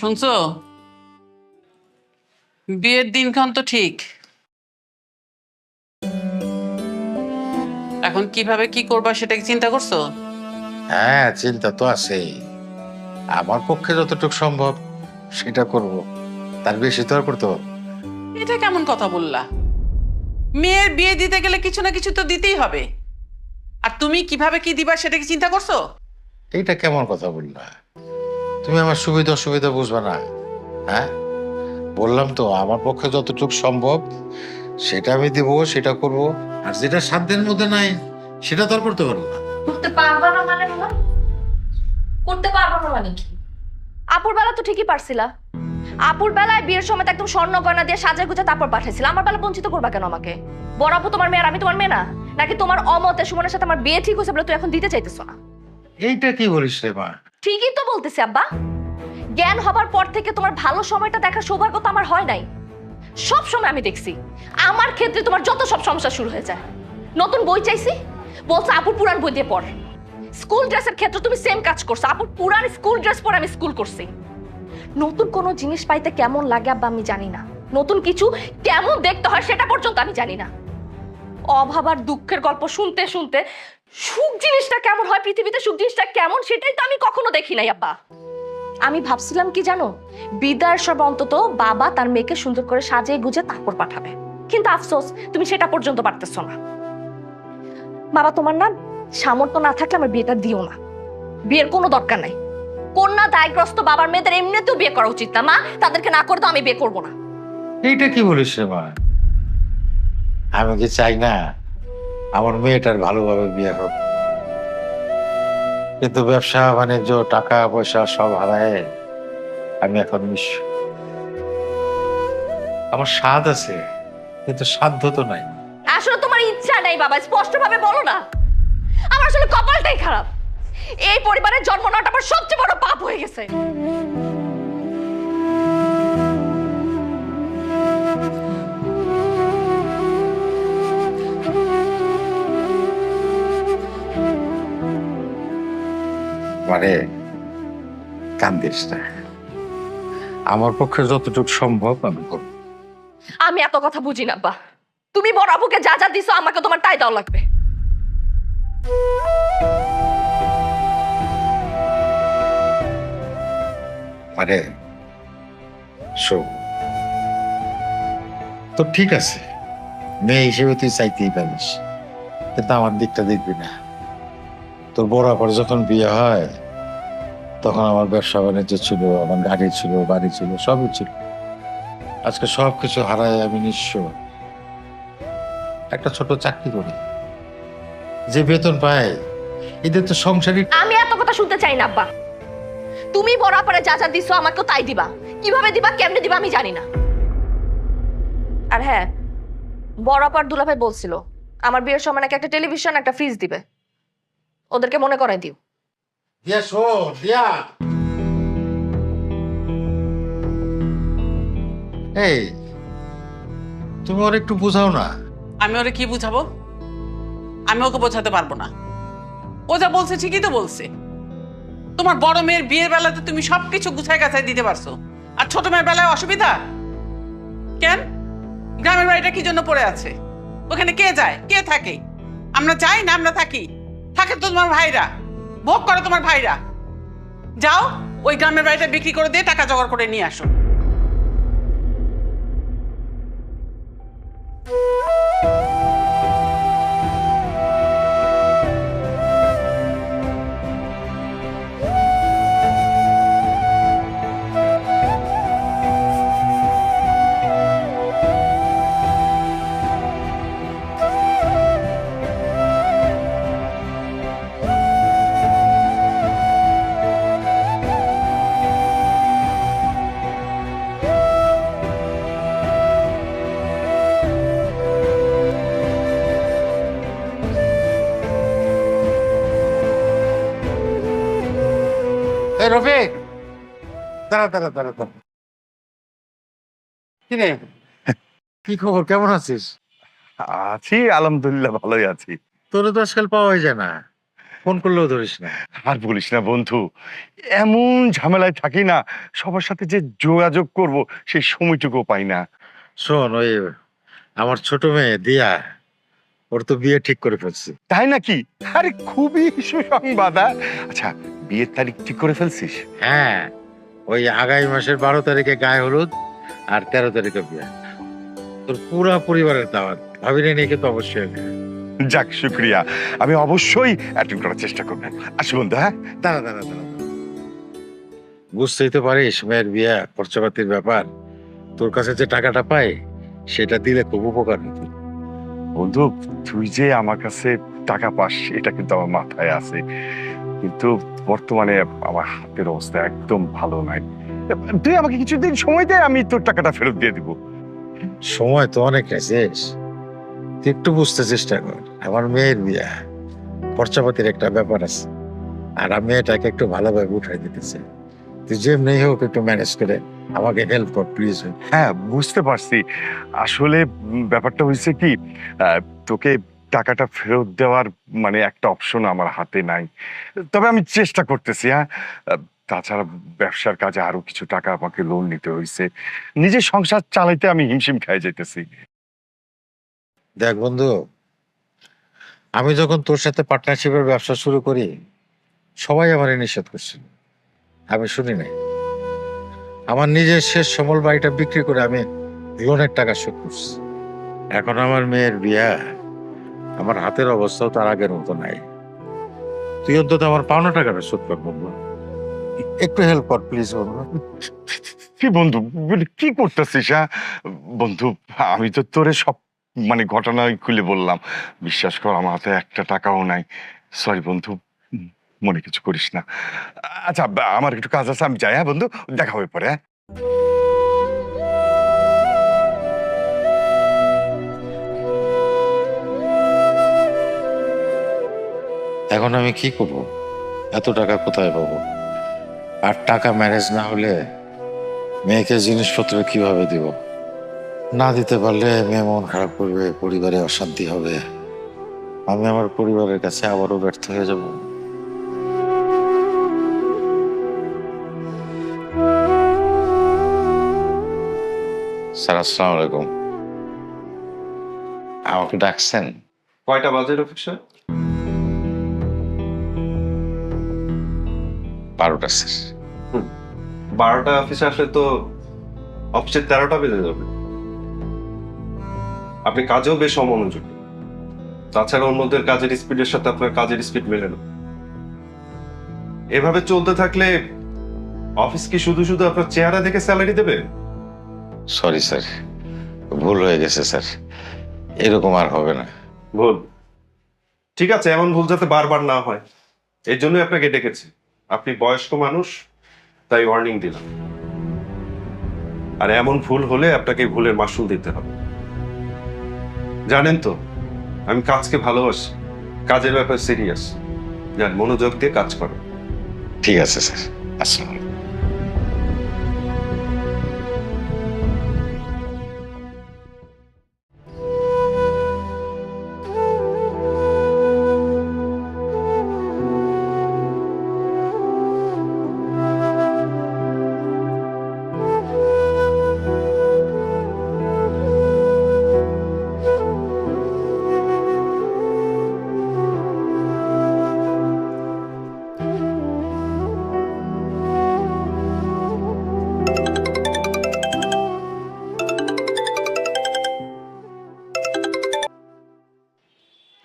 শুনছো? বিয়ের দিনক্ষণ তো ঠিক, এখন কিভাবে কি করবা সেটা কি চিন্তা করছো? হ্যাঁ, চিন্তা তো আছেই। আমার পক্ষে যতটুকু সম্ভব সেটা করব, তার বেশি তো আর করতে পারবো না। এটা কেমন কথা বললা? মেয়ের বিয়ে দিতে গেলে কিছু না কিছু তো দিতেই হবে, আর তুমি কিভাবে কি দিবা সেটা কি চিন্তা করছো? এইটা কেমন কথা বললা? তুমি আমার সুবিধা অসুবিধা বুঝবা না? হ্যাঁ, বললাম তো আমার পক্ষে যতটুকু সম্ভব সেটা আমি দিব, সেটা করব। আর যেটা সাধ্যের মধ্যে নাই সেটা তো আর করতে পারবো না। করতে পারবা না মানে বাবা? করতে পারবা না মানে কি? আপুর বেলা তো ঠিকই পারছিলা। আপুর বেলায় বিয়ের সময় তো একদম স্বর্ণ গয়না দিয়ে সাজা গুজা তারপর পাঠাইছিল। আমার বেলা বঞ্চিত করবা কেন আমাকে? বড় আপু তোমার মেয়ে আর আমি তোমার মেয়ে না? নাকি তোমার অমতে সুমনের সাথে আমার বিয়ে ঠিক হয়েছে বলে তুই এখন দিতে চাইতেছো না? এইটা কি বলিস রে মা? ঠিকই তো বলতেছি আব্বা। জ্ঞান হবার পর থেকে তোমার ভালো সময়টা দেখার সৌভাগ্য তো আমার হয় নাই। সব সময় আমি দেখছি আমার ক্ষেত্রে তোমার যত সব সমস্যা শুরু হয়ে যায়। নতুন বই চাইছি, বলছো আপুর পুরান বই দিয়ে পড়। স্কুল ড্রেসের ক্ষেত্রে তুমি সেম কাজ করছো, আপুর পুরান স্কুল ড্রেস পরে আমি স্কুল করছি। নতুন কোনো জিনিস পাইতে কেমন লাগে আব্বা আমি জানি না, নতুন কিছু কেমন দেখতে হয় সেটা পর্যন্ত আমি জানি না। অভাব আর দুঃখের গল্প শুনতে শুনতে সুখ জিনিসটা কেমন হয়, পৃথিবীতে সুখ জিনিসটা কেমন সেটাই তো আমি কখনো দেখি নাই আব্বা। আমি ভাবছিলাম কি জানো, বিদায়ের সব অন্তত বাবা তার মেয়েকে সুন্দর করে সাজিয়ে গুজে তারপর পাঠাবে, কিন্তু আফসোস তুমি সেটা পর্যন্ত পারতেছো না। বাবা তোমার না সামর্থ্য না থাকলে আমার বিয়েটা দিও না, বিয়ের কোনো দরকার নাই। কন্যা দায়গ্রস্ত বাবার মেয়েদের এমনিতেও বিয়ে করা উচিত না মা, তাদেরকে না করে তো আমি বিয়ে করবো না। এইটা কি বলিস রে মা? আমি কি চাই না আমার মেয়েটার ভালোভাবে বিয়ে হোক? কিন্তু ব্যবসা বাণিজ্য টাকা পয়সা সব হারায় আমি এখন নিঃস্ব। আমার স্বাদ আছে কিন্তু সাধ্য তো নাই। আসলে তোমার ইচ্ছা নাই বাবা, স্পষ্ট ভাবে বলো না। আমার আসলে কপালটাই খারাপ, এই পরিবারের জন্ম নেওয়াটা আমার সবচেয়ে বড় পাপ হয়ে গেছে। মানে কান্দিস না, আমার পক্ষে যতটুকু সম্ভব আমি করব। আমি এত কথা বুঝি না আব্বা, তুমি বড় আপুকে যা যা দিছো আমাকে তোমার তাই দেওয়া লাগবে। মানে শোন, তো ঠিক আছে, মেয়ে হিসেবে তুই চাইতেই পারিস, কিন্তু আমার দিকটা দেখবি না। তোর বড় পর যখন বিয়ে হয় তখন আমার ব্যবসা বাণিজ্য ছিল, আমার গাড়ি ছিল, বাড়ি ছিল, সবই ছিল। আজকে সবকিছু হারায় আমি নিঃস্ব। একটা ছোট চাকরি করি, যে বেতন পায় এদের তো সংসারই। আমি এত কথা শুনতে চাই না আব্বা, তুমি বড় আপারে যা যা দিছো আমাকেও তাই দিবা, কিভাবে দিবা কেমনে দিবা আমি জানি না। আর হ্যাঁ, বড় আপার দুলাভাই বলছিল আমার বিয়ের সময় নাকি একটা টেলিভিশন একটা ফ্রিজ দিবে, ওদেরকে মনে করাই দিও। দিয়া শোন দিয়া, এই তুমি ওর একটু বোঝাও না। আমি ওরে কি বুঝাবো? আমি ওকে বোঝাতে পারবো না। ও যা বলছে ঠিকই তো বলছে। তোমার বড় মেয়ের বিয়ের বেলাতে তুমি সবকিছু গুছায় গাছায় দিতে পারছো, আর ছোট মেয়ের বেলায় অসুবিধা কেন? গ্রামের বাড়িটা কি জন্য পড়ে আছে? ওখানে কে যায়, কে থাকে? আমরা চাই না আমরা থাকি? থাকে তো তোমার ভাইরা, ভোগ করো তোমার ভাইরা। যাও, ওই গ্রামের বাড়িটা বিক্রি করে দিয়ে টাকা জোগাড় করে নিয়ে আসো। এই রফিক, দাঁড়া দাঁড়া দাঁড়া দাঁড়া। কি রে, কি খবর, কেমন আছিস? আছি, আলহামদুলিল্লাহ ভালোই আছি। তোর তো আজকাল পাওয়াই যায় না। ফোন করলেও ধরিস না। আর বলিস না বন্ধু, এমন ঝামেলায় থাকি না, সবার সাথে যে যোগাযোগ করব সেই সময়টুকু পাই না। শোন, ওই আমার ছোট মেয়ে দিয়া, ওর তো বিয়ে ঠিক করে ফেলছি। তাই নাকি? আরে খুবই সুসংবাদ। আচ্ছা, বিয়ের তারিখ ঠিক করে ফেলছিস? হ্যাঁ, ওই আগামী মাসের 12 তারিখে গায়ে হলুদ আর 13 তারিখে বিয়ে। তোর পুরা পরিবারের দাওয়াত, ভাবিনি নিয়ে কিন্তু অবশ্যই হবে। যাক, শুক্রিয়া। আমি অবশ্যই অ্যাটেন্ড করার চেষ্টা করবো। আসি বন্ধু, হ্যাঁ? দাঁড়া দাঁড়া দাঁড়া, বুঝতেই তো পারিস মেয়ের বিয়ে খরচাপাতির ব্যাপার। তোর কাছে যে টাকাটা পাই সেটা দিলে খুব উপকার হতো। বন্ধু, তুই যে আমার কাছে টাকা পাস এটা কিন্তু আমার মাথায় আছে, কিন্তু বর্তমানে আমার হাতের অবস্থা একদম ভালো নাই। তুই আমাকে কিছুদিন সময় দে, আমি তোর টাকাটা ফেরত দিয়ে দিব। সময় তো অনেক শেষ, তুই একটু বুঝতে চেষ্টা কর। আমার মেয়ের বিয়ে, খরচাপাতির একটা ব্যাপার আছে, আর আমি এটাকে একটু ভালোভাবে উঠাই দিতেছি। তুই যেমনি হোক একটু ম্যানেজ করে আমাকে হেল্প কর প্লিজ। হ্যাঁ, বুঝতে পারছি। আসলে ব্যাপারটা হয়েছে কি, তোকে টাকাটা ফেরত দেওয়ার মানে একটা অপশন আমার হাতে নাই, তবে আমি চেষ্টা করতেছি। হ্যাঁ, তাছাড়া ব্যবসার কাজে আরো কিছু টাকা আমাকে লোন নিতে হয়েছে, নিজের সংসার চালাইতে আমি হিমশিম খেয়ে যাইতেছি। দেখ বন্ধু, আমি যখন তোর সাথে পার্টনারশিপের ব্যবসা শুরু করি সবাই আমার নিষেধ করছিল, আমি শুনি নাই। আমার নিজের শেষ সমল বাড়িটা বিক্রি করে আমি লোনের টাকা শোধ করছি। এখন আমার মেয়ের বিয়া, আমার হাতের অবস্থাও তার আগের মতো নাই। তুই অন্তত আমার পাওনা টাকাটা শোধ কর বন্ধু, একটু হেল্প কর প্লিজ বন্ধু। কি বন্ধু, কি করতেছিস? হ্যাঁ বন্ধু, আমি তো তোরে সব মানে ঘটনাই খুলে বললাম, বিশ্বাস কর আমার হাতে একটা টাকাও নাই। সরি বন্ধু, মনে কিছু করিস না। আচ্ছা, আমার একটু কাজ আছে, আমি যাই। হ্যাঁ বন্ধু, দেখা হবে পরে। হ্যাঁ, এখন আমি কি করব? এত টাকা কোথায় পাবো? আর টাকা ম্যানেজ না হলে মেয়েকে জিনিসপত্র কিভাবে দিব? না দিতে পারলে মেয়ে মন খারাপ করবে, পরিবারে অশান্তি হবে, আমি আমার পরিবারের কাছে আবারও ব্যর্থ হয়ে যাব। স্যার, আসসালামু আলাইকুম। আমাকে ডাকছেন? কয়টা বাজে অফিসে? 12টা স্যার। 12টা অফিসে আসলে তো অফিসে 13টা বেজে যাবে। আপনি কাজেও বেশ অমনোযোগী, তাছাড়া অন্যদের কাজের স্পিডের সাথে আপনার কাজের স্পিড মেলে না। এভাবে চলতে থাকলে অফিস কি শুধু শুধু আপনার চেহারা দেখে স্যালারি দেবে? সরি স্যার, ভুল হয়ে গেছে স্যার, এরকম আর হবে না। ভুল? ঠিক আছে, এমন ভুল যাতে বারবার না হয় এর জন্যই আপনাকে ডেকেছি। আপনি বয়স্ক মানুষ, তাই ওয়ার্নিং দিলাম। আর এমন ভুল হলে আপনাকে ভুলের মাসুল দিতে হবে। জানেন তো, আমি কাজকে ভালোবাসি, কাজের ব্যাপারে সিরিয়াস। যান, মনোযোগ দিয়ে কাজ করো। ঠিক আছে স্যার, আসসালামু আলাইকুম।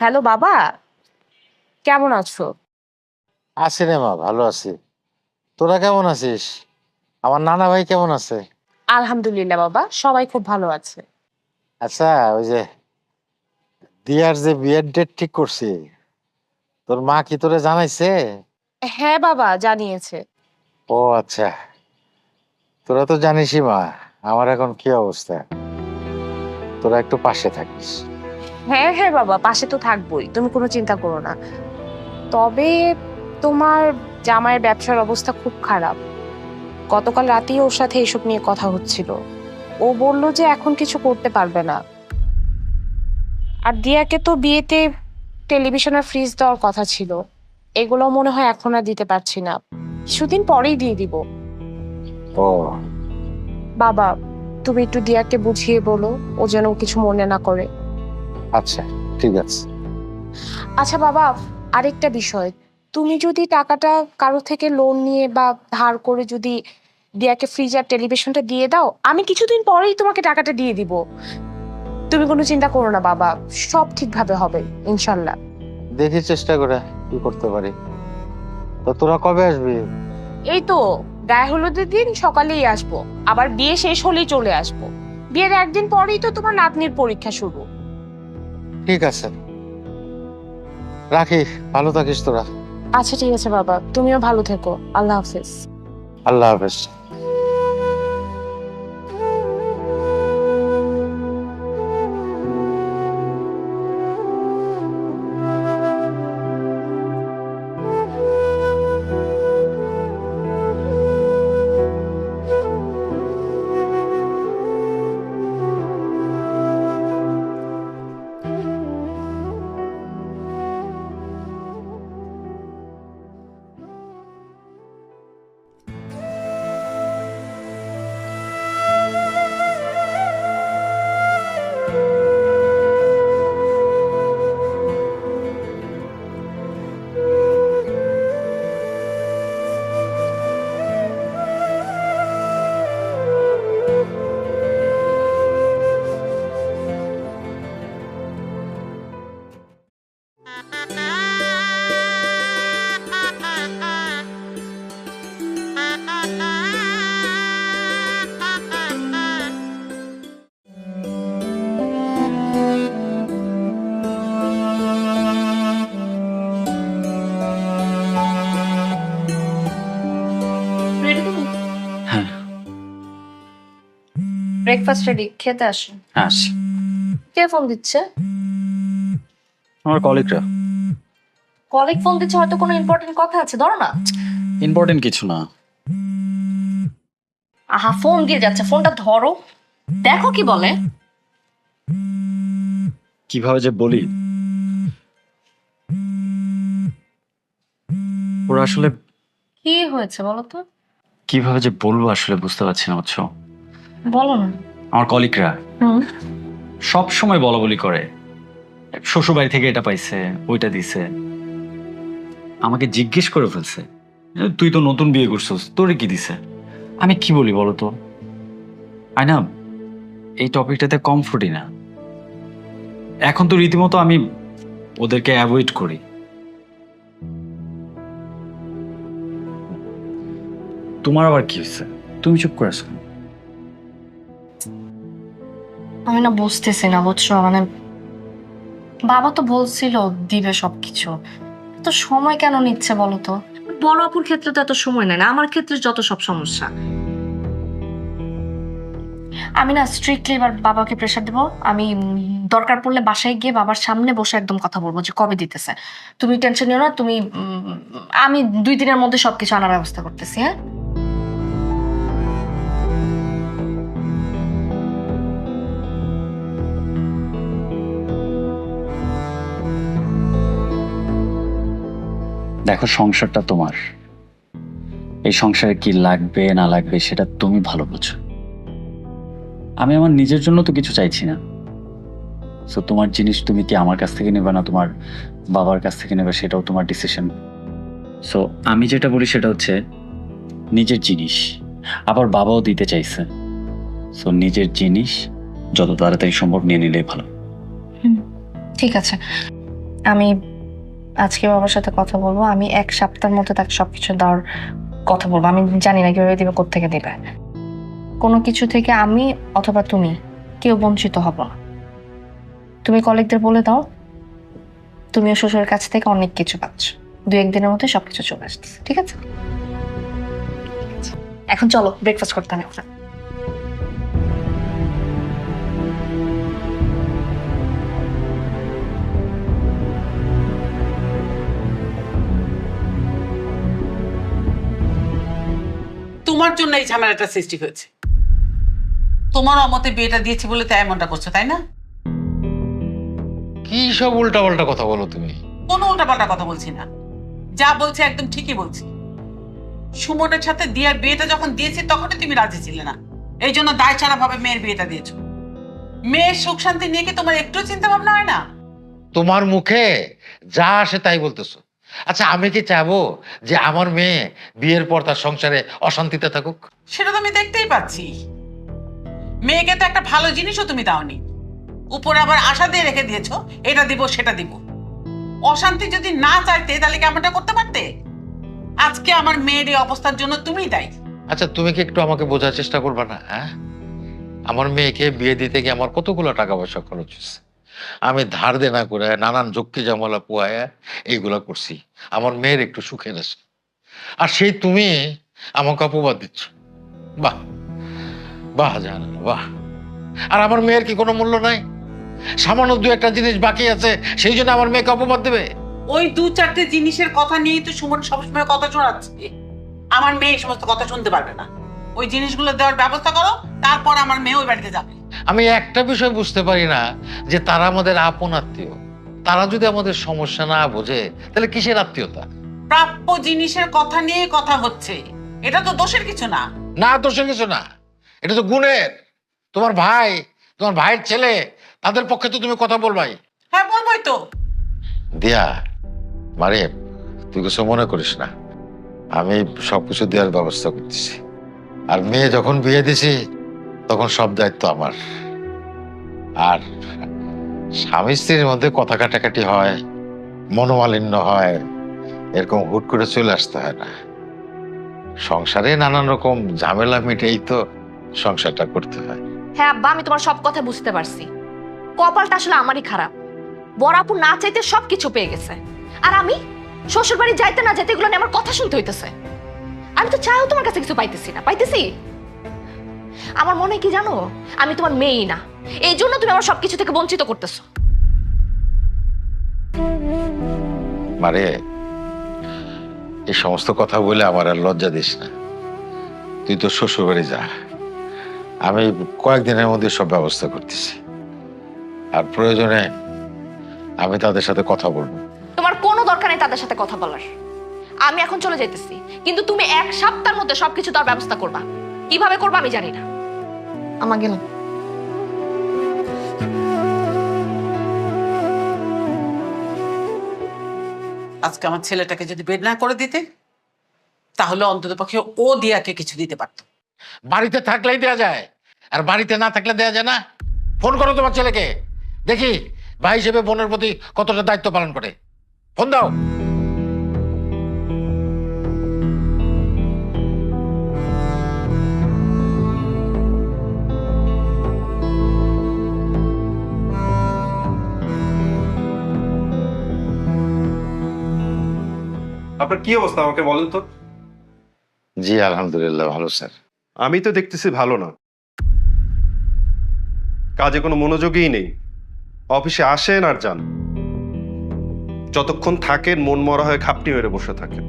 হ্যালো বাবা, কেমন আছো? আছি রে মা, ভালো আছি। তোরা কেমন আছিস? আমার নানা ভাই কেমন আছে? আলহামদুলিল্লাহ বাবা, সবাই খুব ভালো আছে। আচ্ছা, ওই যে দিয়ার যে বিয়ের ডেট ঠিক করছি, তোর মা কি তোরে জানাইছে? হ্যাঁ বাবা, জানিয়েছে। ও আচ্ছা, তোরা তো জানিসই মা আমার এখন কি অবস্থা, তোরা একটু পাশে থাকিস। হ্যাঁ হ্যাঁ বাবা, পাশে তো থাকবোই, তুমি কোনো চিন্তা করো না। তবে তোমার জামাইয়ের ব্যবসার অবস্থা খুব খারাপ। গতকাল রাতেই ওর সাথে এসব নিয়ে কথা হচ্ছিল। ও বলল যে এখন কিছু করতে পারবে না। আর দিয়াকে তো বিয়েতে টেলিভিশন আর ফ্রিজ দেওয়ার কথা ছিল, এগুলো মনে হয় এখন আর দিতে পারছি না, কিছুদিন পরেই দিয়ে দিব। ও বাবা, তুমি একটু দিয়াকে বুঝিয়ে বলো, ও যেন কিছু মনে না করে। আচ্ছা ঠিক আছে। আচ্ছা বাবা, আরেকটা বিষয়, তুমি যদি টাকাটা কারো থেকে লোন নিয়ে বা ধার করে যদি দিয়াকে ফ্রিজ আর টেলিভিশনটা দিয়ে দাও, আমি কিছুদিন পরেই তোমাকে টাকাটা দিয়ে দিব। তুমি কোনো চিন্তা করো না বাবা, সব ঠিকভাবে হবে ইনশাল্লাহ। দেখি চেষ্টা করে কি করতে পারি। তো তোরা কবে আসবি? এই তো গায়ে হলুদের দিন সকালেই আসবো, আবার বিয়ে শেষ হলেই চলে আসবো। বিয়ের একদিন পরেই তো তোমার নাতনির পরীক্ষা শুরু। ঠিক আছে, রাখি, ভালো থাকিস তোরা। আচ্ছা ঠিক আছে বাবা, তুমিও ভালো থেকো, আল্লাহ হাফেজ। আল্লাহ হাফেজ। ব্রেকফাস্ট রেডি, খেতে আসো। হ্যাঁ, কে ফোন দিচ্ছে? আমার কলিগরা। কলিগ ফোন দিচ্ছে, হয়তো কোনো ইম্পর্টেন্ট কথা আছে, ধরো না। ইম্পর্টেন্ট কিছু না। আহা, ফোন দিয়ে যাচ্ছে, ফোনটা ধরো, দেখো কি বলে। কিভাবে যে বলি, ওরা আসলে কি হয়েছে বলো তো? কিভাবে যে বলবো আসলে বুঝতে পারছি না, বুঝছো? বলো না। আমার কলিগরা সব সময় বলা বলি করে, শ্বশুর বাড়ি থেকে এটা পাইছে, ওইটা দিছে। আমাকে জিজ্ঞেস করে ফেলছে, তুই তো নতুন বিয়ে করছিস, তোরে কি দিছে? আমি কি বলি বলো তো? আয়না, এই টপিকটাতে কমফোর্টই না। এখন তো রীতিমতো আমি ওদেরকে অ্যাভয়েড করি। তোমার আবার কি হয়েছে? তুমি চুপ করে আছো। আমি না বুঝতেছি না, বুঝছো, মানে বাবা তো বলছিল দিবে সবকিছু, তো সময় কেন নিচ্ছে বলো তো? বড় আপুর ক্ষেত্রে তো এত সময় নেয় না, আমার ক্ষেত্রে যত সব সমস্যা। আমি না স্ট্রিক্টলি এবার বাবাকে প্রেশার দেবো। আমি দরকার পড়লে বাসায় গিয়ে বাবার সামনে বসে একদম কথা বলবো যে কবে দিতেছে। তুমি টেনশন নিও না, তুমি আমি 2 দিনের মধ্যে সবকিছু আনার ব্যবস্থা করতেছি। হ্যাঁ, দেখো, সংসারটা তোমার। এই সংসারে কি লাগবে না লাগবে সেটা তুমি ভালো বোঝো। আমি আমার নিজের জন্য তো কিছু চাইছি না। সো তোমার জিনিস তুমি কি আমার কাছ থেকে নেবে না তোমার বাবার কাছ থেকে নেবে, সেটাও তোমার ডিসিশন। সো আমি যেটা বলি সেটা হচ্ছে নিজের জিনিস, আবার বাবাও দিতে চাইছে। সো নিজের জিনিস যত তাড়াতাড়ি সম্ভব নিয়ে নিলেই ভালো। ঠিক আছে, আমি আজকে বাবার সাথে কথা বলবো। আমি 1 সপ্তাহের মধ্যে তাকে সবকিছু দেওয়ার কথা বলবো। আমি জানি না কিভাবে দিবে, কোত্থেকে দিবে। কোনো কিছু থেকে আমি অথবা তুমি কেউ বঞ্চিত হব না। তুমি কলিগদের বলে দাও তুমিও শ্বশুরের কাছ থেকে অনেক কিছু পাচ্ছ। 2-1 দিনের মধ্যে সবকিছু চলে আসতেছে, ঠিক আছে? এখন চলো ব্রেকফাস্ট করতে হবে। তোমার জন্য এই ঝামেলাটা সৃষ্টি হয়েছে। তোমার অমতে বিয়েটা দিয়েছি বলে তাই এমনটা করছো, তাই না? কি সব উল্টাপাল্টা কথা বলো তুমি? কোনো উল্টাপাল্টা কথা বলছি না। যা বলছি একদম ঠিকই বলছি। সুমনের সাথে দিয়ার বিয়েটা যখন দিয়েছি তখনই তুমি রাজি ছিলে না, এই জন্য দায় ছাড়া ভাবে মেয়ের বিয়েটা দিয়েছো। মেয়ের সুখ শান্তি নিয়ে কি তোমার একটু চিন্তা ভাবনা হয় না? তোমার মুখে যা আসে তাই বলতেছো। আচ্ছা, আমি কি চাবো যে আমার মেয়ে বিয়ের পর তার সংসারে অশান্তিতে থাকুক? সেটা তো আমি দেখতেই পাচ্ছি। মেয়েকে তো একটা ভালো জিনিসও তুমি দাওনি, উপরে আবার আশা দিয়ে রেখে দিয়েছো এটা দিব সেটা দিব। অশান্তি যদি না চাইতে তাহলে কেমনটা করতে পারতে? আজকে আমার মেয়ের এই অবস্থার জন্য তুমিই দায়ী। আচ্ছা, তুমি কি একটু আমাকে বোঝার চেষ্টা করবে না? হ্যাঁ, আমার মেয়েকে বিয়ে দিতে গিয়ে আমার কতগুলো টাকা পয়সা খরচ হয়েছে। আমি ধার দেনা করে নানান ঝক্কি জামালা পোয়ায় এইগুলা করছি আমার মেয়ের একটু সুখের আছে। আর সেই তুমি আমাকে অপবাদ দিচ্ছ। বাহ বাহ, জানা না, বাহ। আর আমার মেয়ের কি কোনো মূল্য নাই? সামান্য দু একটা জিনিস বাকি আছে, সেই জন্য আমার মেয়েকে অপবাদ দেবে? ওই দু চারটে জিনিসের কথা নিয়েই তো সুমন সবসময় কথা শোনাচ্ছে। আমার মেয়ে এই সমস্ত কথা শুনতে পারবে না। ওই জিনিসগুলো দেওয়ার ব্যবস্থা করো, তারপর আমার মেয়ে ওই বাড়িতে যাবে। আমি একটা বিষয় বুঝতে পারি না, যে তারা আমাদের আপন আত্মীয়, তারা যদি আমাদের সমস্যা না বোঝে তাহলে কিসের আত্মীয়তা? প্রাপ্য জিনিসের কথা নিয়ে কথা হচ্ছে, এটা তো দোষের কিছু না। না, দোষের কিছু না, এটা তো গুণের। তোমার ভাই, তোমার ভাইয়ের ছেলে, তাদের পক্ষে তো তুমি কথা বলবাই। হ্যাঁ, বলবোই তো। দিয়া, মারে, তুই কিছু মনে করিস না, আমি সবকিছু দেওয়ার ব্যবস্থা করতেছি। আর মেয়ে যখন বিয়ে দিছি তখন সব দায়িত্ব আমার। আর স্বামী স্ত্রীর মধ্যে কথা কাটাকাটি হয়, মনোমালিন্য হয়, এরকম হুট করে চলে আসতে হয় না। সংসারে নানান রকম ঝামেলা মিটেই তো সংসারটা করতে হয়। হ্যাঁ আব্বা, আমি তোমার সব কথা বুঝতে পারছি। কপালটা আসলে আমারই খারাপ। বড় আপু না চাইতে সবকিছু পেয়ে গেছে, আর আমি শ্বশুর বাড়ি যাইতে না যেতে এগুলো নিয়ে আমার কথা শুনতে হইতেছে। আমি তো চাইও তোমার কাছে কিছু পাইতেছি না। পাইতেছি? আমার মনে হয় কি জানো, আমি তোমার মেয়েই না, এই জন্য তুমি আমার সবকিছু থেকে বঞ্চিত করতেছো। মারে, এই সমস্ত কথা বলে আমার আর লজ্জা দিস না। তুই তো শ্বশুর বাড়ি যা, আমি কয়েকদিনের মধ্যে সব ব্যবস্থা করতেছি। আর প্রয়োজনে আমি তাদের সাথে কথা বলবো। তোমার কোনো দরকার নেই তাদের সাথে কথা বলার। আমি এখন চলে যাইতেছি, কিন্তু তুমি এক সপ্তাহের মধ্যে সবকিছু তার ব্যবস্থা করবা। কিভাবে করবা আমি জানি না। আমার গেলাম। আজকে আমার ছেলেটাকে যদি বের না করে দিতে, তাহলে অন্তত পক্ষে ও দিয়াকে কিছু দিতে পারতো। বাড়িতে থাকলেই দেয়া যায়, আর বাড়িতে না থাকলে দেয়া যায় না? ফোন করো তোমার ছেলেকে, দেখি ভাই হিসেবে বোনের প্রতি কতটা দায়িত্ব পালন করে। ফোন দাও। আপনার কি অবস্থা আমাকে বলেন তো? জি আলহামদুলিল্লাহ, ভালো স্যার। আমি তো দেখতেছি ভালো না, কাজে কোনো মনোযোগই নেই। অফিসে আসেন আর যান, যতক্ষণ থাকেন মন মরা হয়ে খাপটি মেরে বসে থাকেন।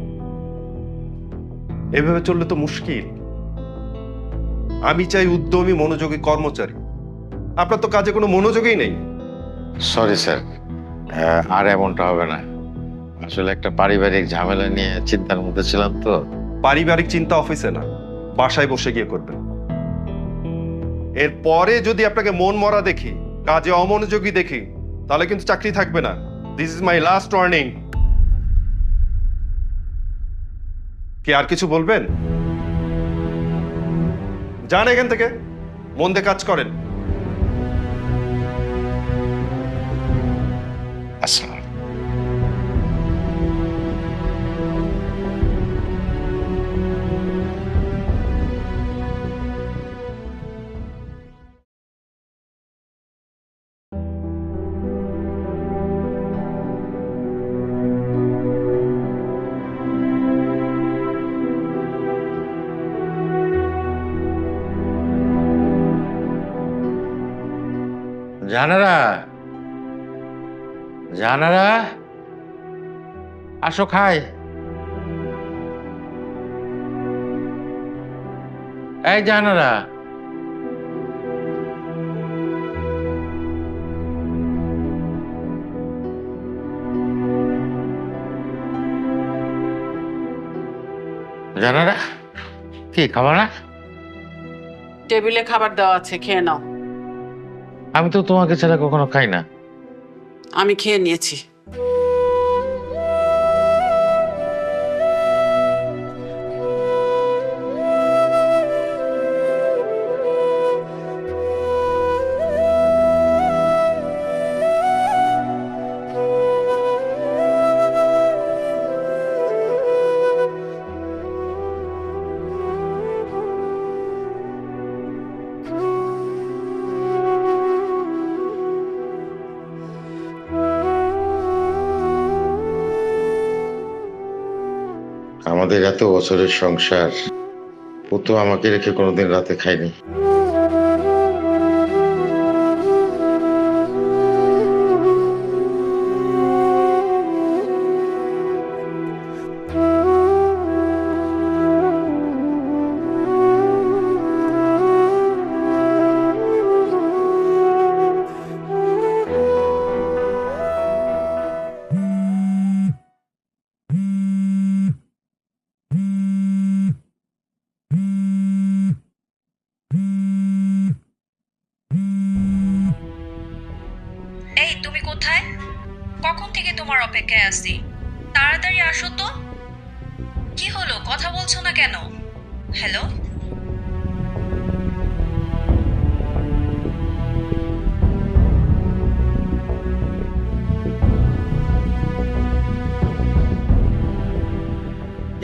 এভাবে চললে তো মুশকিল। আমি চাই উদ্যমী মনোযোগী কর্মচারী, আপনার তো কাজে কোনো মনোযোগই নেই। সরি স্যার, আর এমনটা হবে না। আসলে একটা পারিবারিক ঝামেলা নিয়ে চিন্তার মধ্যে ছিলাম তো। পারিবারিক চিন্তা অফিসে না, বাসায় বসে গিয়ে করবেন। এরপরে যদি আপনাকে মন মরা দেখি, কাজে অমনোযোগী দেখি, তাহলে কিন্তু চাকরি থাকবে না। This is my last warning. কি আর কিছু বলবেন? যান এখান থেকে, মন দিয়ে কাজ করেন। আসসালাম। জানারা, জানারা, আসো খাই। এই জানারা, জানা না কি খাবা না? টেবিলে খাবার দেওয়া আছে, খেয়ে নাও। আমি তো তোমাকে ছাড়া কখনো খাই না। আমি খেয়ে নিয়েছি। আমাদের এত বছরের সংসার, ও তো আমাকে রেখে কোনোদিন রাতে খায়নি। এই তুমি কোথায়? কখন থেকে তোমার অপেক্ষায় আছি, তাড়াতাড়ি আসো তো। কি হলো, কথা বলছো না কেন? হ্যালো?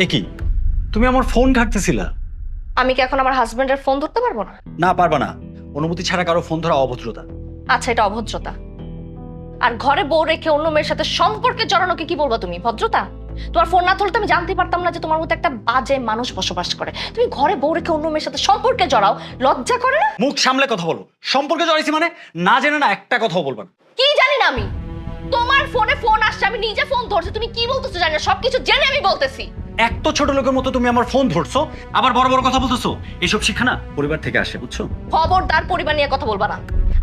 এ কি, তুমি আমার ফোন ঘাঁটতেছিলা? আমি কি এখন আমার হাজবেন্ডের ফোন ধরতে পারবো না? না, পারবা না। অনুমতি ছাড়া কারো ফোন ধরা অভদ্রতা। আচ্ছা, এটা অভদ্রতা। আর ঘরে বউ রেখে অন্য মেয়ের সাথে সম্পর্কে জড়ানোকে কি বলবো তুমি? ভদ্রতা? তোমার ফোন না ধরলে আমি জানতে পারতাম না যে তোমার মধ্যে একটা বাজে মানুষ বসবাস করে। তুমি ঘরে বউ রেখে অন্য মেয়ের সাথে সম্পর্কে জড়াও, লজ্জা করে না? মুখ সামলে কথা বলো। সম্পর্কে জড়াইছি মানে না জেনে না একটা কথাও বলবা না। কি জানি না আমি? তোমার ফোনে ফোন আসছে, আমি নিজে ফোন ধরছি, তুমি কি বলতেছো জানি না, সবকিছু জেনে আমি বলতেছি। এক তো ছোট লোকের মতো তুমি আমার ফোন ধরছো, আবার বড় বড় কথা বলতেছো। এইসব শিক্ষা না পরিবার থেকে আসে, বুঝছো? খবরদার পরিবার নিয়ে কথা বলবা না।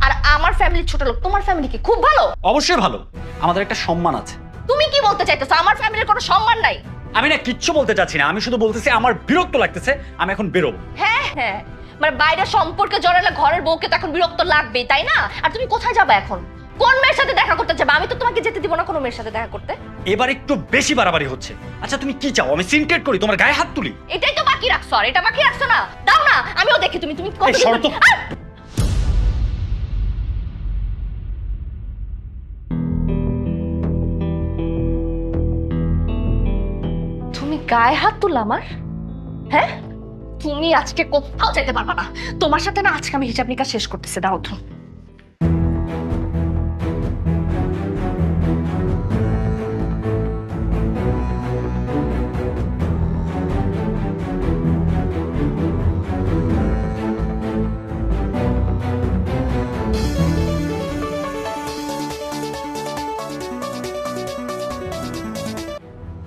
আর আমার ফ্যামিলি ছোট লোক, তোমার ফ্যামিলি কি খুব ভালো? অবশ্যই ভালো, আমাদের একটা সম্মান আছে। তুমি কি বলতে চাইতেছো? আমার ফ্যামিলির কোনো সম্মান নাই? আমি না কিচ্ছু বলতে চাচ্ছি না, আমি শুধু বলতেছি আমার বিরক্ত লাগতেছে, আমি এখন বেরোবো। হ্যাঁ হ্যাঁ, মানে বাইরে সম্পর্কে জড়ালে ঘরের বউকে তো এখন বিরক্ত লাগবেই, তাই না? আর তুমি কোথায় যাবে এখন? কোন মেয়ের সাথে দেখা করতে যাবে? আমি তো তোমাকে যেতে দিব না কোনো মেয়ের সাথে দেখা করতে। এবার একটু বেশি বাড়াবাড়ি হচ্ছে। আচ্ছা তুমি কি চাও, আমি সিনক্রেট করি, তোমার গায়ে হাত তুলি? এটাই তো বাকি রাখছো, আর এটা বাকি রাখছো না? দাও না, আমিও দেখি তুমি তুমি কত এই শর্ত। তুমি গায়ে হাত তুললা আমার? হ্যাঁ, তুমি আজকে কোথাও যেতে পারবা না। তোমার সাথে না আজকে আমি হিসাব নিকাশ শেষ করতেছি। দাও তো।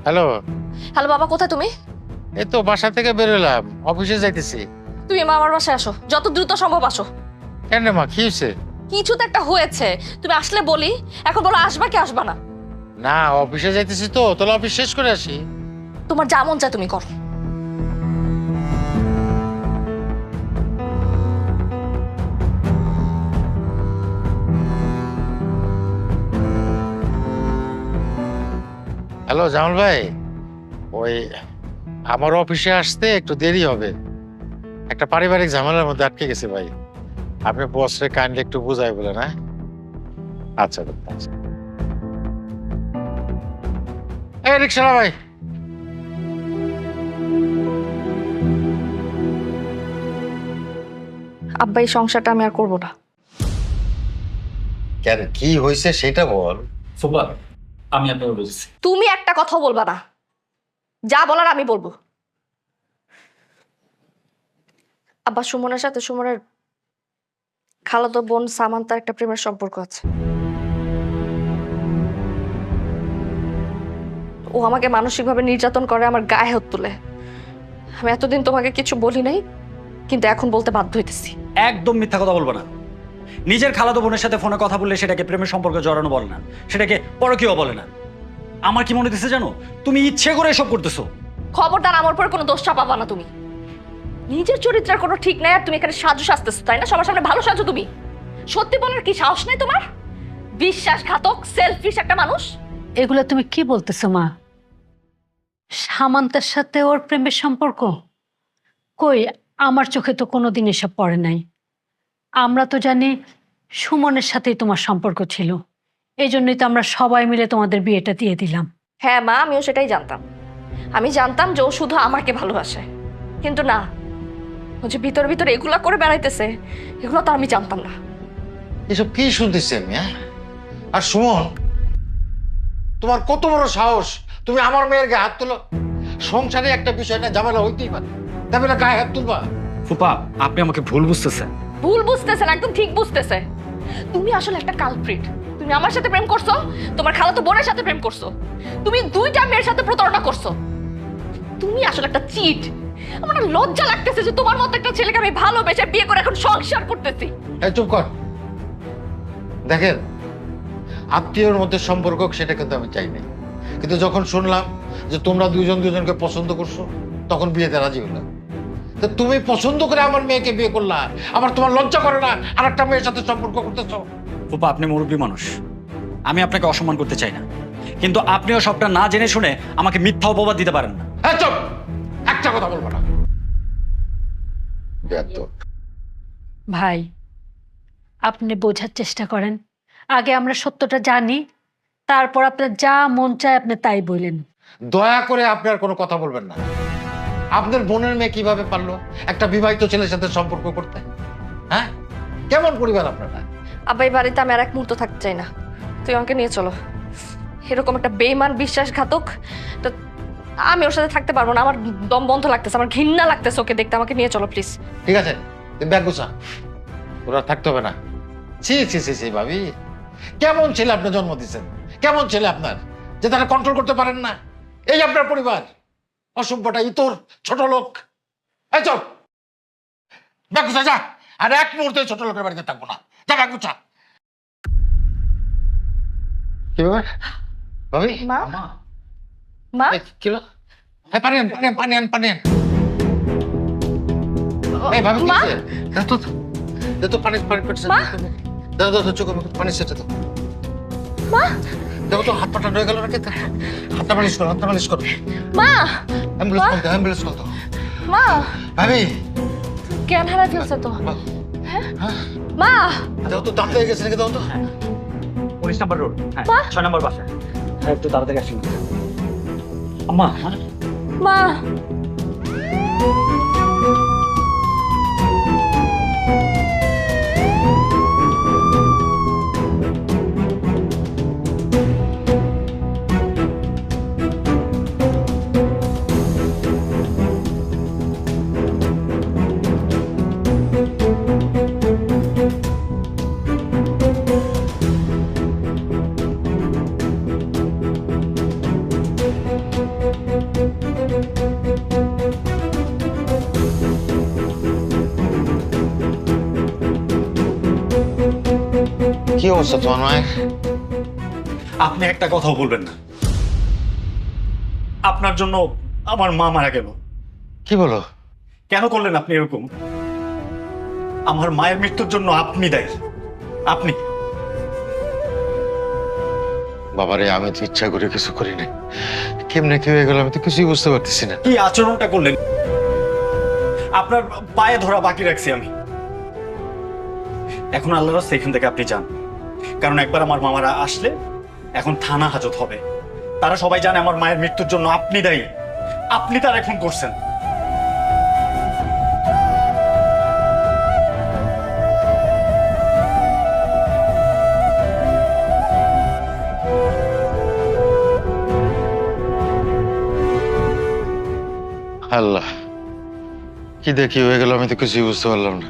হ্যালো। হ্যালো বাবা, কোথায় তুমি? এই তো বাসা থেকে বেরোলাম, অফিসে যাইতেছি। তুমি মা আমার বাসায় আসো, যত দ্রুত সম্ভব আসো। কেন রে মা, কি হয়েছে? কিছু তো একটা হয়েছে, তুমি আসলে বলি। এখন বলো আসবা কি আসবা না? না, অফিসে যাইতেছি তো, তাহলে অফিস শেষ করে আসি। তোমার যা মন চায় তুমি করো। হ্যালো জামাল ভাই, ওই আমার অফিসে আসতে একটু দেরি হবে, একটা পারিবারিক ঝামেলার মধ্যে আটকে গেছে ভাই। আপনি বসরে কাইন্ডলি একটু বুঝাই বলেন। হ্যাঁ, আচ্ছা আচ্ছা। এই রিকশালা ভাই, আব্বা, এই সংসারটা আমি আর করবো না। কেন, কি হয়েছে সেটা বল। সুপার, আমি আপনাকে বলছি। তুমি একটা কথাও বলবা না, যা বলার আমি বলবো। আব্বা, সুমনের সাথে সুমনের খালাতো বোন সামান্তার একটা প্রেমের সম্পর্ক আছে। ও আমাকে মানসিকভাবে নির্যাতন করে, আমার গায়ে হাত তুলে। আমি এতদিন তোমাকে কিছু বলি নাই, কিন্তু এখন বলতে বাধ্য হইতেছি। একদম মিথ্যা কথা বলবো না। নিজের খালাতো বোনের সাথে ফোনে কথা বললে সেটাকে প্রেমের সম্পর্কে জড়ানো বলে না, সেটাকে পরকীয় বলে না। আমার কি মনে হচ্ছে জানো, তুমি ইচ্ছে করে এসব করতেছো। খবরদার আমার উপর কোনো দোষ চাপাবা না তুমি। নিজের চরিত্রের কোনো ঠিক নাই আর তুমি এখানে সাজু সাজতেছো, তাই না? সবার সামনে ভালো সাজো তুমি। সত্যি বলার কি সাহস নাই তোমার? বিশ্বাসঘাতক সেলফিশ একটা মানুষ। এগুলো তুমি কি বলতেছো মা? সামান্তের সাথে ওর প্রেমের সম্পর্ক? কই, আমার চোখে তো কোনোদিন এসব পড়ে নাই। আমরা তো জানি সুমনের সাথেই তোমার সম্পর্ক ছিল, এই জন্যই তো আমরা সবাই মিলে তোমাদের বিয়েটা দিয়ে দিলাম। হ্যাঁ মা, আমিও সেটাই জানতাম। আমি জানতাম যে ও শুধু আমাকে ভালোবাসে, কিন্তু না, ও যে ভিতর ভিতর এগুলা করে বেড়াইতেছে, এগুলো তো আমি জানতাম না। এসব কি শুনতেছি আমি, হ্যাঁ? আর সুমন, তোমার কত বড় সাহস, তুমি আমার মেয়ের গায়ে হাত তুলো? সংসারে একটা বিষয় না, ঝামেলা হইতেই পারে, তবে না গায়ে হাত তুলবা? ফুপা, আপনি আমাকে ভুল বুঝতেছেন। ভুল বুঝতেছেন, একদম ঠিক বুঝতেছে। তুমি আসলে একটা কালপ্রিট। তুমি আমার সাথে প্রেম করছো, তোমার খালাতো বোনের সাথে প্রেম করছো, তুমি দুইটা মেয়ের সাথে প্রতারণা করছো। তুমি আসলে একটা চিট। আমার না লজ্জা লাগতেছে যে তোমার মতো একটা ছেলেকে আমি ভালোবেসে বিয়ে করে এখন সংসার করতেছি। এই চুপ কর। দেখেন, আত্মীয়র মধ্যে সম্পর্ক সেটা কিন্তু আমি চাই নাই, কিন্তু যখন শুনলাম যে তোমরা দুজন দুজনকে পছন্দ করছো, তখন বিয়েতে রাজি হলাম। তো তুমি পছন্দ করে আমার মেয়েকে বিয়ে করলা, আবার তোমার লজ্জা করে না আর একটা মেয়ের সাথে সম্পর্ক করতেছো? ফুপা, আপনি মুরব্বী মানুষ, আমি আপনাকে অসম্মান করতে চাই না, কিন্তু আপনিও সবটা না জেনে শুনে আমাকে মিথ্যা অপবাদ দিতে পারেন না। হ্যাঁ চুপ, একটা কথা বলবো না। বেয়াদব। ভাই, আপনি বোঝার চেষ্টা করেন। আগে আমরা সত্যটা জানি, তারপর আপনার যা মন চায় আপনি তাই বললেন। দয়া করে আপনি আর কোনো কথা বলবেন না। আপনার বোনের মেয়ে কিভাবে পারলো একটা বিবাহিত ছেলের সাথে সম্পর্ক করতে? হ্যাঁ, কেমন পরিবার আপনারা? আব্বা, এই বাড়িতে আমি আর এক মুহূর্ত থাকতে চাই না। তুই আমাকে নিয়ে চলো। এরকম একটা বেইমান বিশ্বাসঘাতক, তো আমি ওর সাথে থাকতে পারবো না। আমার দম বন্ধ লাগতেছে, আমার ঘৃণা লাগতেছে ওকে দেখতে। আমাকে নিয়ে চলো প্লিজ। ঠিক আছে, তুমি ব্যাগ গুছা, ওরা থাকতে হবে না। ছি ছি ছি ছি, ভাবি, কেমন ছেলে আপনি জন্ম দিচ্ছেন? কেমন ছেলে আপনার, যে তারা কন্ট্রোল করতে পারেন না? এই আপনার পরিবার, অসভ্যটা, ইতর, ছোট লোক। এই চল, ব্যাগ গুছা যা। আর এক মুহূর্তে ছোট লোকের বাড়িতে থাকবো না। যা, ব্যাগ গুছা। কি ব্যাপার ভাবি? মা, মা, এই, কি হলো? এই, পানি আন, পানি আন, পানি আন, পানি আন। এই ভাবি, কি মা? হয়েছে? দাও তো, দাও তো, পানি পানি পেটছে। মা? দাও দাও, চোখে মুখে পানি সেটা দাও। মা, দেখো তো, হাত পাটা রয়ে গেল নাকি? হাতটা মালিশ করো, হাতটা মালিশ করো। মা, অ্যাম্বুলেন্স কল দাও, অ্যাম্বুলেন্স কল দাও। মা, ভাবি, জ্ঞান হারাই ফেলছে তো। হ্যাঁ, মা, দাও তো, দাঁত হয়ে গেছে নাকি? দাও তো। 19 নম্বর রোড, হ্যাঁ, মা? 6 নম্বর বাসা। হ্যাঁ, একটু তাড়াতাড়ি আসুন। আম্মা, হ্যাঁ? মা। কি অবস্থা তোমার মায়ের? আপনি একটা কথাও বলবেন না। আপনার জন্য আমার মা মারা গেল। কি বলো? কেন করলেন আপনি এরকম? আমার মায়ের মৃত্যুর জন্য আপনি দায়ী। আপনি। বাবারে, আমি তো ইচ্ছা করে কিছু করি না। কেমনে কি হয়ে গেল আমি তো কিছুই বুঝতে পারতেছি না। কি আচরণটা করলেন? আপনার পায়ে ধরা বাকি রাখছি আমি। এখন আল্লাহর রাস্তায় এখান থেকে আপনি যান, কারণ একবার আমার মামারা আসলে এখন থানা হাজত হবে। তারা সবাই জানে আমার মায়ের মৃত্যুর জন্য আপনি দায়ী। আপনি তার এখন করছেন। আল্লাহ, কি দেখি হয়ে গেল আমি তো কিছুই বুঝতে পারলাম না।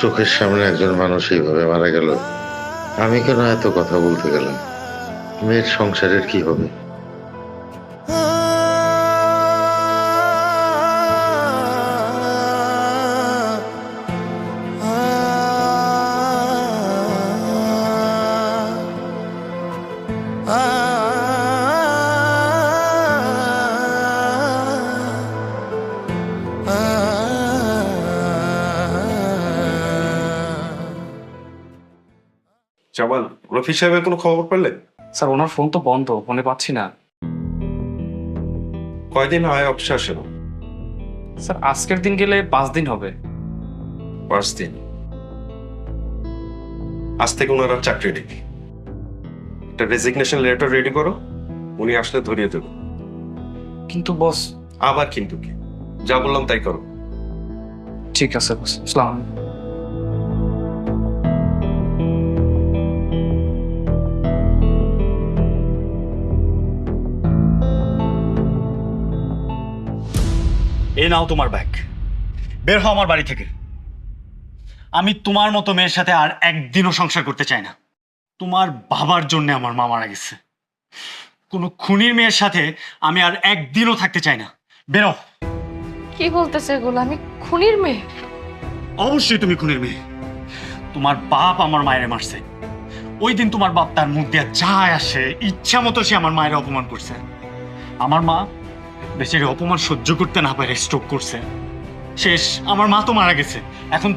চোখের সামনে একজন মানুষ এইভাবে মারা গেল, আমি কেন এত কথা বলতে গেলাম? মেয়ের সংসারের কি হবে? জামাল, রফি সাহেবের কোনো খবর পেলেন? স্যার ওনার ফোন তো বন্ধ, ফোনে পাচ্ছি না। কয়দিন হয় অফিসে আসে না? স্যার আজকের দিন গেলে 5 দিন হবে। 5 দিন? আজ থেকে ওনার আর চাকরি নেই। একটা রেজিগনেশন লেটার রেডি করো, উনি আসলে ধরিয়ে দেবো। কিন্তু বস। আবার কিন্তু কি? যা বললাম তাই করো। ঠিক আছে বস, আসসালামু আলাইকুম। এই নাও তোমার ব্যাগ, বের হও আমার বাড়ি থেকে। আমি তোমার মতো মেয়ের সাথে আর একদিনও সংসার করতে চাই না। তোমার বাবার জন্য আমার মা মারা গেছে, কোনো খুনির মেয়ের সাথে আমি আর একদিনও থাকতে চাই না। বেরো। কি বলতেছে এগুলো? আমি খুনির মেয়ে? অবশ্যই তুমি খুনির মেয়ে। তোমার বাপ আমার মায়ের মারছে। ওই দিন তোমার বাপ তার মুখ দিয়ে যা আসে ইচ্ছা মতো সে আমার মায়ের অপমান করছে। আমার মা বেচারি অপমান সহ্য করতে না পারে স্ট্রোক করছে। শেষ, আমার মা তো মারা গেছে। এখন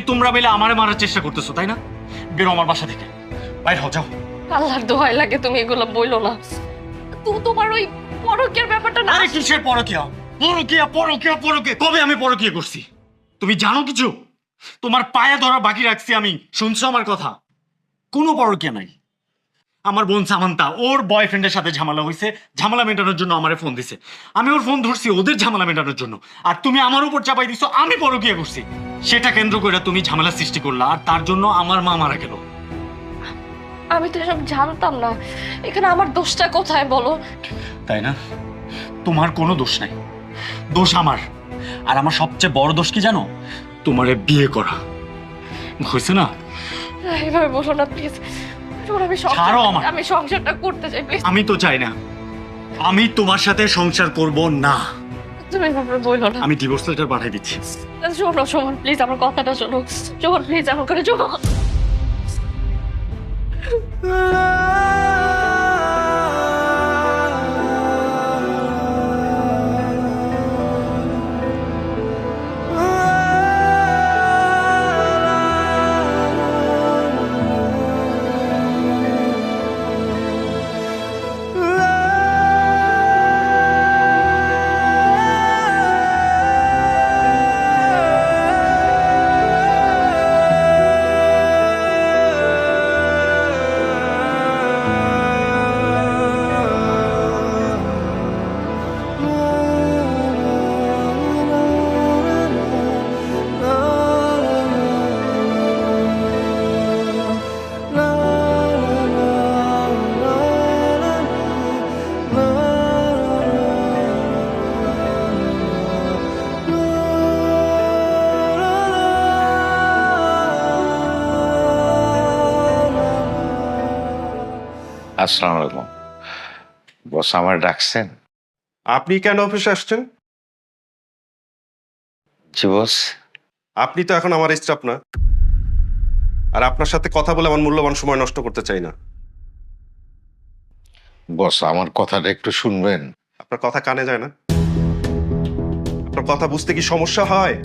তোমরা মিলে আমারে মারার চেষ্টা করতেছো, তাই না? বেরো আমার বাসা থেকে, বাইরে হও, যাও। আল্লাহর দোহাই লাগে তুমি এগুলো বইলো না। তোমার ওই পরকীয়ার ব্যাপারটা না। আরে কিসের পরকীয়া? পরকীয়া পরকীয়া পরকীয়া, কবে আমি পরকীয়া করছি? তুমি জানো কিছু? তোমার পায়ে ধরা বাকি রাখছি আমি, শুনছো আমার কথা? কোনো পরকীয়া নাই। আমার বোন সামান্তা, ওর বয়ফ্রেন্ডের সাথে ঝামেলা হয়েছে, ঝামেলা মেটানোর জন্য আমারে ফোন দিছে। আমি ওর ফোন ধরছি ওদের ঝামেলা মেটানোর জন্য, আর তুমি আমার উপর চাপাই দিছো আমি পরকীয়া করছি। সেটা কেন্দ্র করে তুমি ঝামেলা সৃষ্টি করলা, আর তার জন্য আমার মা মারা গেল। আমি তো এসব জানতাম না। এখানে আমার দোষটা কোথায় বলো? তাই না? তোমার কোনো দোষ নাই, দোষ আমার। আর আমার সবচেয়ে বড় দোষ কি জানো? তোমারে বিয়ে করা হয়েছে না। এভাবে বলো না প্লিজ। ছাড়ো আমায়। আমি সংসারটা করতে চাই প্লিজ। আমি তো চাই না, আমি তোমার সাথে সংসার করব না। তুমি এভাবে বলো না। আমি ডিভোর্স লেটার পাঠিয়ে দিচ্ছি। শোনো সুমন, প্লিজ আমার কথাটা শোনো। সুমন প্লিজ আমার করে শোনো। আসসালামু আলাইকুম। বস আমার ডাকছেন? আপনি কেন অফিসে আসছেন? জি বস। আপনি তো এখন আমার স্টাফ না, আর আপনার সাথে কথা বলে আমার মূল্যবান সময় নষ্ট করতে চাই না। বস আমার কথাটা একটু শুনবেন? আপনার কথা কানে যায় না? আপনার কথা বুঝতে কি সমস্যা হয়?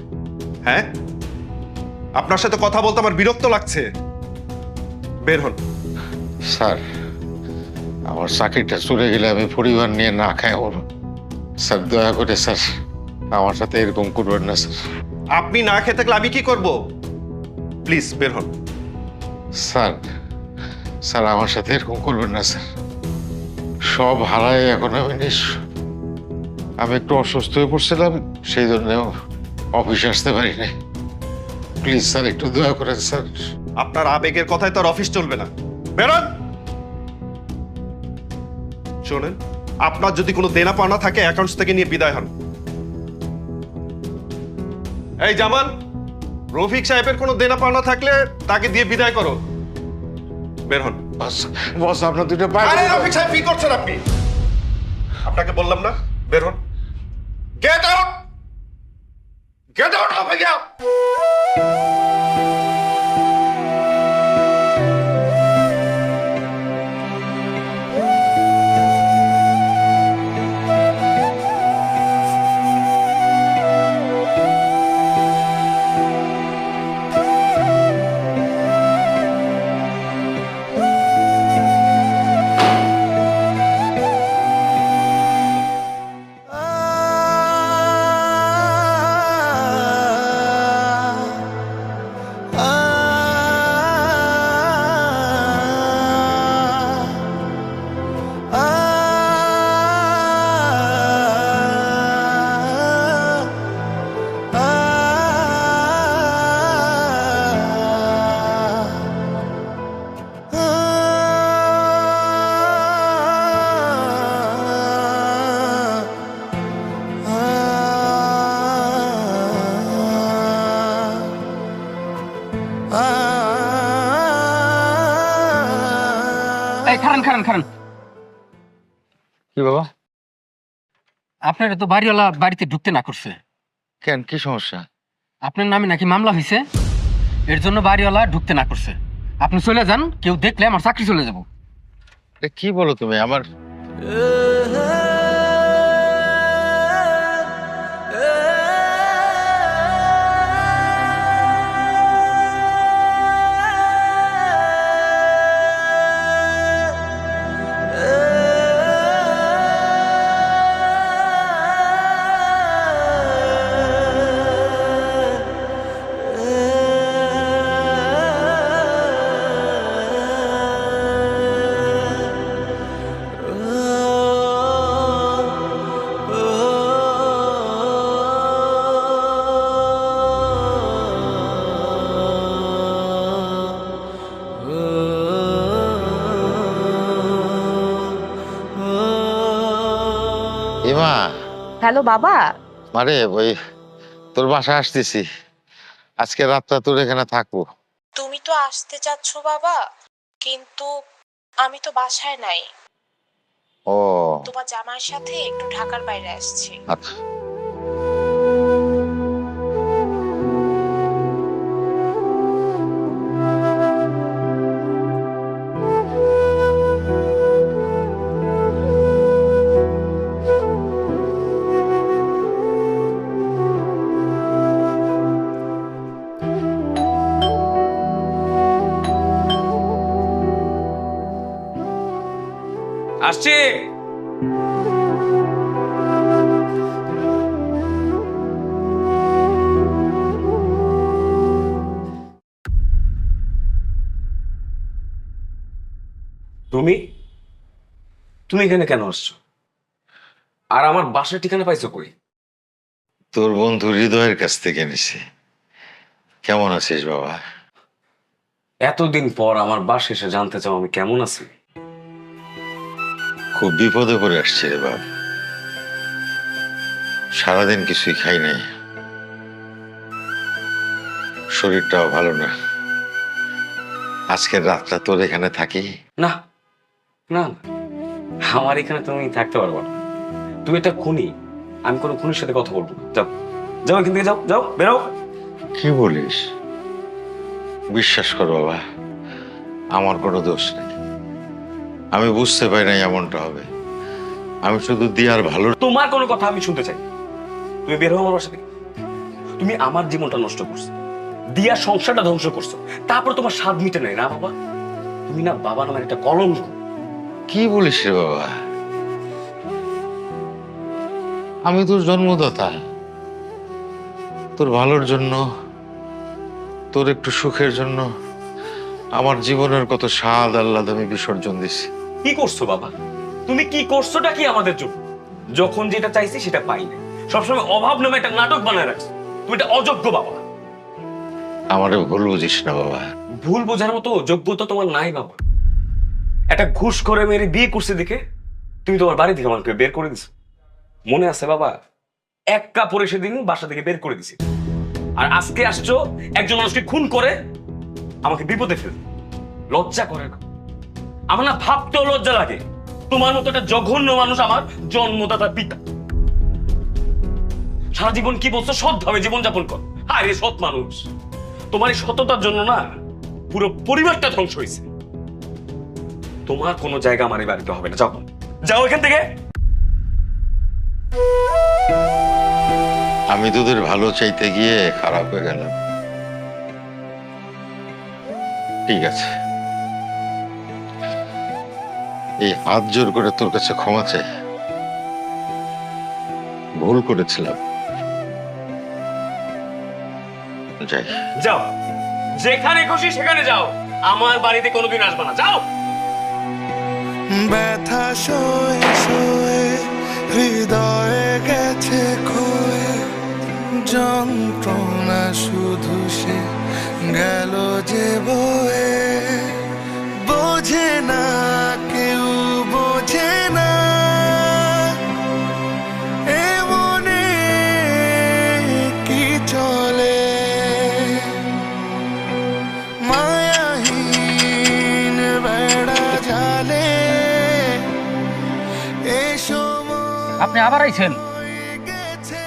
হ্যাঁ, আপনার সাথে কথা বলতে আমার বিরক্ত লাগছে। বের হন। স্যার, আমার চাকরিটা চলে গেলে আমি পরিবার নিয়ে না খাই মরব। স্যার দয়া করে স্যার আমার সাথে এরকম করবেন না স্যার। আপনি না খেয়ে থাকলে আমি কি করব? প্লিজ বের হন। স্যার স্যার আমার সাথে এরকম করবেন না স্যার। সব হারাই এখন আমি নিঃস্ব। আমি একটু অসুস্থ হয়ে পড়ছিলাম, সেই জন্য অফিসে আসতে পারি না। প্লিজ স্যার একটু দয়া করেন স্যার। আপনার আবেগের কথায় তো আর অফিস চলবে না। বেরোন। শোনেন, আপনার যদি কোনো দেনা পাওনা থাকে অ্যাকাউন্টস থেকে নিয়ে বিদায় হন। এই জামাল, রফিক সাহেবের কোনো দেনা পাওনা থাকলে তাকে দিয়ে বিদায় করো। বের হন। বস বস আপনার দুটো পায়ে আরে রফিক সাহেব কি করছেন আপনি? আপনাকে বললাম না বের হন। গেট আউট, গেট আউট হবে গিয়া। খারান খারান খারান, কি বাবা? আপনার তো বাড়িওয়ালা বাড়িতে ঢুকতে না করছে। কেন, কি সমস্যা? আপনার নামে নাকি মামলা হয়েছে, এর জন্য বাড়িওয়ালা ঢুকতে না করছে। আপনি চলে যান, কেউ দেখলে আমার চাকরি চলে যাব। কি বলো তুমি? আমার ইমা। হ্যালো বাবা। মারে ওই তোর বাসায় আসতেছি, আজকে রাতটা তোর এখানে থাকবো। তুমি তো আসতে চাচ্ছ বাবা, কিন্তু আমি তো বাসায় নাই। ও তোমার জামাইয়ের সাথে একটু ঢাকার বাইরে আসছি। আচ্ছা। আসছি। তুমি তুমি এখানে কেন আসছো? আর আমার বাসার ঠিকানা পাইছো কই? তোর বন্ধু হৃদয়ের কাছ থেকে নিছি। কেমন আছিস বাবা? এতদিন পর আমার বাসা এসে জানতে চাও আমি কেমন আছি? খুব বিপদে পড়ে আসছে রে বাপ। সারাদিন কিছুই খাই নাই, শরীরটাও ভালো না। আজকের রাতটা তোর এখানে থাকি। না না, আমার এখানে তুমি থাকতে পারবো না। তুমি একটা খুনি, আমি কোনো খুনির সাথে কথা বলবো না। যাও যাও, এখান থেকে যাও, যাও বেরো। কি বলিস? বিশ্বাস কর বাবা, আমার কোনো দোষ নেই। আমি বুঝতে পারি নাই এমনটা হবে। আমি শুধু দিয়ার ভালো। তোমার কোনো কথা আমি শুনতে চাই? তুমি বের হও আমার বাসা থেকে। তুমি আমার জীবনটা নষ্ট করছো, দিয়া সংসারটা ধ্বংস করছো, তারপর তোমার স্বাদ মিটে নাই না বাবা? তুমি না বাবা নামের একটা কলঙ্ক। কি বলিস রে বাবা? আমি তোর জন্মদাতা, তোর ভালোর জন্য, তোর একটু সুখের জন্য আমার জীবনের কত স্বাদ আহ্লাদ আমি বিসর্জন দিছি। কি করছো বাবা? তুমি কি করছোটা কি আমাদের জন্য? যখন যেটা চাইছি সেটা পাই না, সবসময় অভাব নামে একটা নাটক বানায় রাখছো। তুমি এটা অযোগ্য বাবা। আমারে ভুল বুঝিস না বাবা। ভুল বোঝার মতো যোগ্যতা তোমার নাই বাবা। একটা ঘুষ করে মেরে বিয়ে করছে দেখে তুমি তোমার বাড়ি থেকে আমাকে বের করে দিছো। মনে আছে বাবা? এক কাপড়ে সেদিন বাসা থেকে বের করে দিছি। আর আজকে আসছো একজন মানুষকে খুন করে আমাকে বিপদে ফেল। লজ্জা করে না? আমার না ভাবতেও লজ্জা লাগে। তোমার মতো একটা জঘন্য মানুষ আমার জন্মদাতা পিতা। সারা জীবন কি বলছো? সৎভাবে জীবনযাপন কর। আরে সৎ মানুষ, তোমার এই সততার জন্য না পুরো পরিবারটা ধ্বংস হয়েছে। তোমার কোনো জায়গা আমার এই বাড়িতে হবে না। যাও, যাও এখান থেকে। আমি তোদের ভালো চাইতে গিয়ে খারাপ হয়ে গেলাম। ঠিক আছে, এই হাত জোর করে তোর কাছে ক্ষমা চাই। ভুল করেছিলাম। যাই। যাও, যেখানে খুশি সেখানে যাও। আমার বাড়িতে কোনোদিন আসবে না। যাও। ব্যথা সয়ে সয়ে হৃদয়ে গেছে ক্ষয়ে, যন্ত্রণা শুধু সে গেল যে বয়ে। বোঝে না কেউ, বোঝে না এ মনে কি চলে। মায়াহীন বেড়া জালে এ সময় আপনি আবার আইছেন? গেছে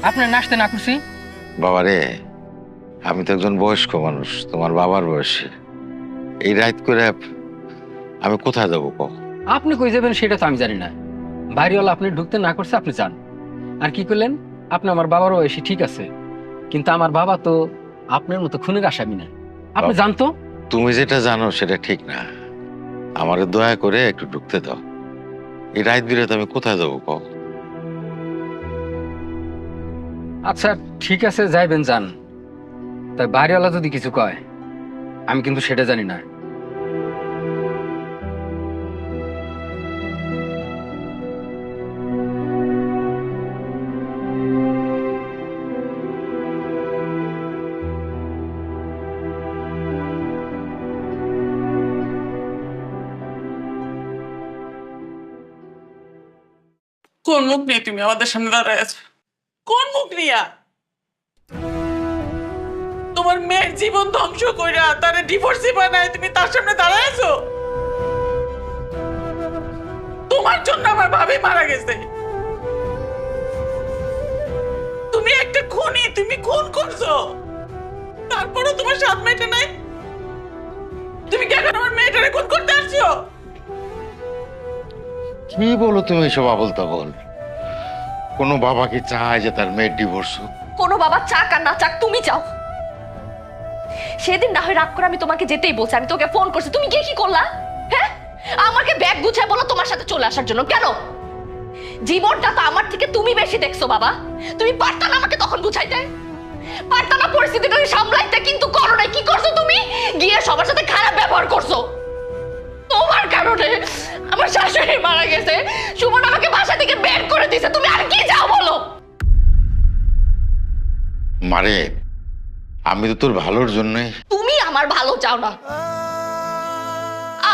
আপনি নাচতে না করছি? বাবারে, আমি তো একজন বয়স্ক মানুষ, তোমার বাবার বয়সী। এই রাত করে আমি কোথায় যাবো কও? আপনি কই যাবেন সেটা তো আমি জানি না। বাড়িওয়ালা আপনি ঢুকতে না করছে, আপনি যান। আর কি করলেন? আপনি আমার বাবার বয়সী, ঠিক আছে, কিন্তু আমার বাবা তো আপনার মতো খুনের আসামি না। আপনি জানতো? তুমি যেটা জানো সেটা ঠিক না। আমারে দয়া করে একটু ঢুকতে দাও। এই রাত বিরাতে আমি কোথায় যাবো কও? আচ্ছা ঠিক আছে, যাইবেন যান। তাই বাড়িওয়ালা যদি কিছু কয়, আমি কিন্তু সেটা জানি না। কোন মুখ নিয়ে তুমি আমাদের সামনে দাঁড়ায় আছো? কোন মুখ নিয়া? তোমার মেয়ের জীবন ধ্বংস কইরা তারে ডিভোর্সি বানায় তুমি তার সামনে দাঁড়ায় আছো? তোমার জন্য আমার ভাবি মারা গেছে। তুমি একটা খুনি, তুমি খুন করছো, তারপরও তোমার সাথ মেটে নাই। তুমি কি এখন আমার মেয়েটারে খুন করতে আসছো? কি বলো তুমি এসব আবল তাবল? কোনো বাবা কি চায় যে তার মেয়ের ডিভোর্স হোক? কোনো বাবা চাক আর না চাক, তুমি চাও। সেদিন না হয় রাগ করে আমি তোমাকে যেতেই বলছি, আমি তোকে ফোন করছি, তুমি গিয়ে কি করলা? হ্যাঁ, আমাকে ব্যাগ গুছায় বলো তোমার সাথে চলে আসার জন্য। কেন? জীবনটা তো আমার থেকে তুমি বেশি দেখছো বাবা। তুমি পারতা না আমাকে তখন বুঝাইতে? পারতা না পরিস্থিতিটাকে সামলাইতে? কিন্তু করো নাই। কি করছো তুমি? গিয়ে সবার সাথে খারাপ ব্যবহার করছো। তোমার কারণে আমার শাশুড়ি মারা গেছে, সুমন আমাকে বাসা থেকে বের করে দিয়েছে। তুমি আর কি যাও বলো? মারে, আমি তো তোর ভালোর জন্যই। তুমি আমার ভালো চাও না।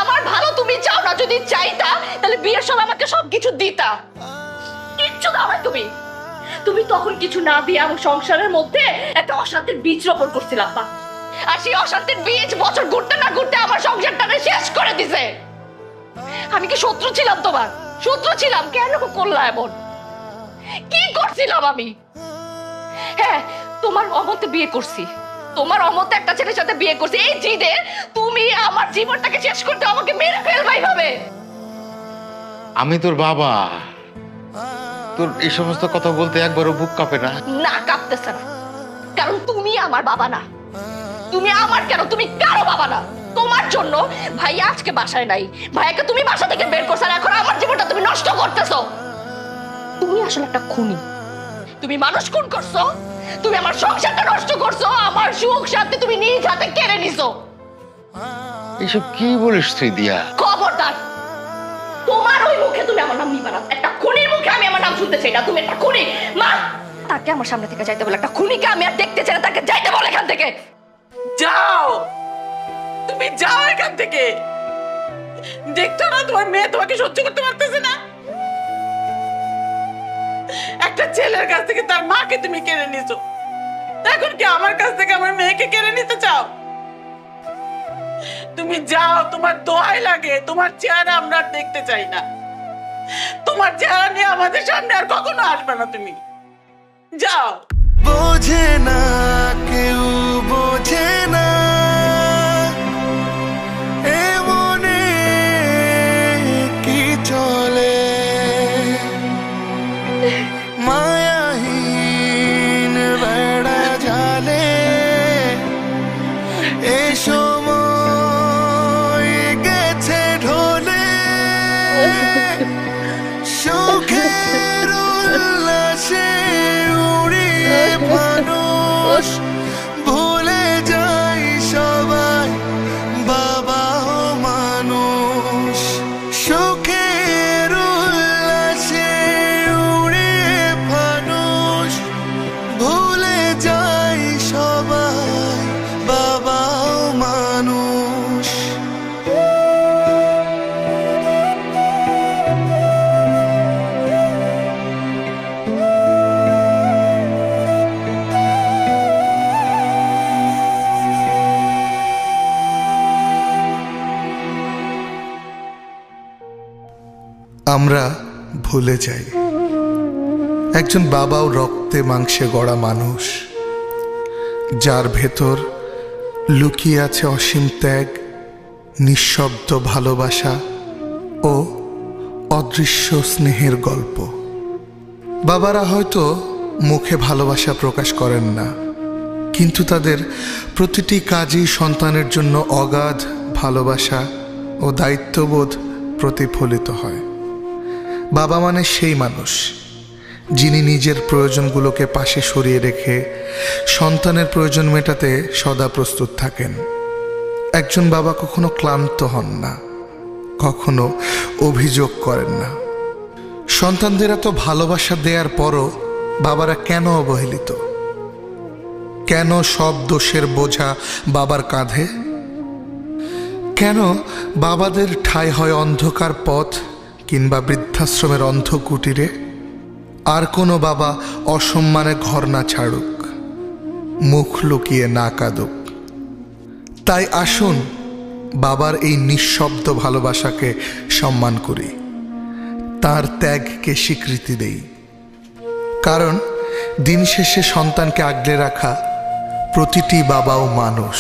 আমার ভালো তুমি চাও না। যদি চাইতা তাহলে বিয়ের সময় আমাকে সবকিছু দিতা। কিচ্ছু দাও না তুমি। তুমি তখন কিছু না দিয়ে আমার সংসারের মধ্যে একটা অশান্তির বীজ রোপণ করছিলাম বা, আর সেই অশান্তির বীজ বছর ঘুরতে না ঘুরতে আমার সংসারটাকে শেষ করে দিছে। আমি কি শত্রু ছিলাম তোমার? শত্রু ছিলাম? কেন করলা এমন? কি করছিলাম আমি? হ্যাঁ, তোমার অমতে বিয়ে করছি, তোমার অমতে একটা ছেলের সাথে বিয়ে করছি। এই জিদে তুমি আমার জীবনটাকে শেষ করতে আমাকে মেরে ফেলবাই ভাবে। আমি তোর বাবা, তোর এই সমস্ত কথা বলতে একবারও বুক কাঁপে না? না, কাঁপতেছে না, কারণ তুমি আমার বাবা না। তুমি আমার কেন, তুমি কারো বাবা না। তোমার জন্য ভাইয়া আজকে বাসায় নাই, ভাইয়াকে তুমি বাসা থেকে বের করছো, আর এখন আমার জীবনটা তুমি নষ্ট করতেছো। তুমি আসলে একটা খুনি। তুমি মানুষ খুন করছো, তুমি আমার সংসারটা নষ্ট করছো, আমার সুখ শান্তি তুমি নিজ হাতে কেড়ে নিছো। এসব কি বলিস তুই দিয়া? খবরদার, তোমার ওই মুখে তুমি আমার নাম নিবা না। একটা খুনির মুখে আমি আমার নাম শুনতে চাই না। তুমি একটা খুনি। মা, তাকে আমার সামনে থেকে যাইতে বলে। একটা খুনিকে আমি আর দেখতে চাই না, তাকে যাইতে বলে এখান থেকে। যাও, তুমি যাও এখান থেকে। দেখছো না তোমার মেয়ে তোমাকে সহ্য করতে পারতেছে না? একটা ছেলের কাছ থেকে তার মাকে তুমি কেড়ে নিছো, এখন কি আমার কাছ থেকে আমার মেয়েকে কেড়ে নিতে চাও? তুমি যাও, তোমার দোয়াই লাগে, তোমার চেহারা আমরা আর দেখতে চাই না। তোমার চেহারা নিয়ে আমাদের সামনে আর কখনো আসবে না। তুমি যাও। বোঝে না কেউ, বোঝে না এ মনে কি চলে, মায়াহীন বেড়া জালে এ সময় গেছে ঢলে, সুখের উল্লাসে উড়িয়ে মানুষ ভুলে যায় সবাই বাবাও মানুষ, সুখের উল্লাসে উড়িয়ে মানুষ ভুলে যায় সবাই বাবাও মানুষ। আমরা ভুলে যাই একজন বাবাও রক্তে মাংসে গড়া মানুষ, যার ভেতর লুকিয়ে আছে অসীম ত্যাগ, নিঃশব্দ ভালোবাসা ও অদৃশ্য স্নেহের গল্প। বাবারা হয়তো মুখে ভালোবাসা প্রকাশ করেন না, কিন্তু তাদের প্রতিটি কাজই সন্তানের জন্য অগাধ ভালোবাসা ও দায়িত্ববোধ প্রতিফলিত হয়। বাবা মানে সেই মানুষ যিনি নিজের প্রয়োজনগুলোকে পাশে সরিয়ে রেখে সন্তানের প্রয়োজন মেটাতে সদা প্রস্তুত থাকেন। একজন বাবা কখনো ক্লান্ত হন না, কখনো অভিযোগ করেন না। সন্তানদের এত ভালোবাসা দেওয়ার পরও বাবারা কেন অবহেলিত? কেন সব দোষের বোঝা বাবার কাঁধে? কেন বাবাদের ঠাঁই হয় অন্ধকার পথ কিংবা বৃদ্ধাশ্রমের অন্ধ কুটিরে? আর কোনো বাবা অসম্মানে ঘর না ছাড়ুক, মুখ লুকিয়ে না কাঁদুক। তাই আসুন বাবার এই নিঃশব্দ ভালোবাসাকে সম্মান করি, তার ত্যাগকে স্বীকৃতি দেই। কারণ দিন শেষে সন্তানকে আগলে রাখা প্রতিটি বাবাও মানুষ।